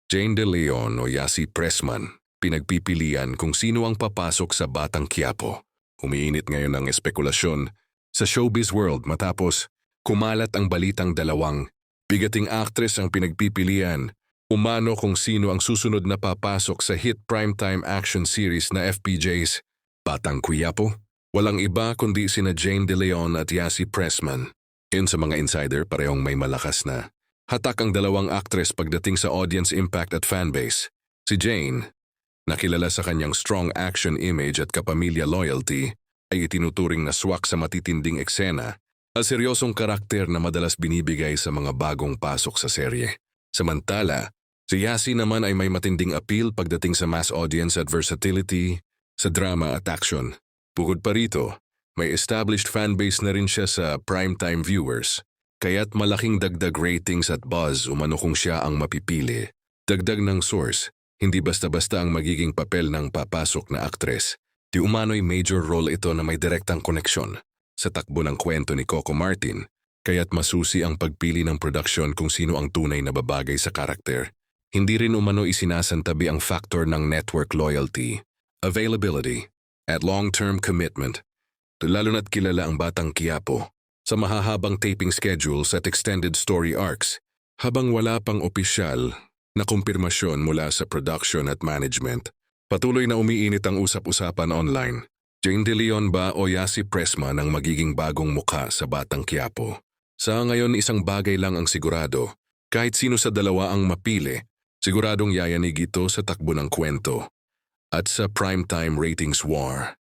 Jane De Leon o Yasi Pressman, pinagpipilian kung sino ang papasok sa Batang Quiapo. Umiinit ngayon ang espekulasyon sa showbiz world matapos kumalat ang balitang dalawang bigating actress ang pinagpipilian umano kung sino ang susunod na papasok sa hit primetime action series na FPJ's Batang Quiapo. Walang iba kundi sina Jane De Leon at Yasi Pressman. Yun sa mga insider, parehong may malakas na hatak ang dalawang actress pagdating sa audience impact at fanbase. Si Jane, nakilala sa kanyang strong action image at kapamilya loyalty, ay itinuturing na swak sa matitinding eksena at seryosong karakter na madalas binibigay sa mga bagong pasok sa serye. Samantala, si Yasi naman ay may matinding appeal pagdating sa mass audience at versatility sa drama at action. Bukod pa rito, may established fanbase na rin siya sa primetime viewers, kaya't malaking dagdag ratings at buzz umano kung siya ang mapipili. Dagdag ng source, hindi basta-basta ang magiging papel ng papasok na aktres. Di umano'y major role ito na may direktang koneksyon sa takbo ng kwento ni Coco Martin, kaya't masusi ang pagpili ng production kung sino ang tunay na babagay sa karakter. Hindi rin umano isinasantabi ang factor ng network loyalty, availability, at long-term commitment. Lalo na't kilala ang Batang Quiapo sa mahahabang taping schedules at extended story arcs, habang wala pang opisyal na kumpirmasyon mula sa production at management. Patuloy na umiinit ang usap-usapan online. Jane De Leon ba o Yasi Pressman ang magiging bagong mukha sa Batang Quiapo? Sa ngayon, isang bagay lang ang sigurado. Kahit sino sa dalawa ang mapili, siguradong yayanig ito sa takbo ng kwento at sa primetime ratings war.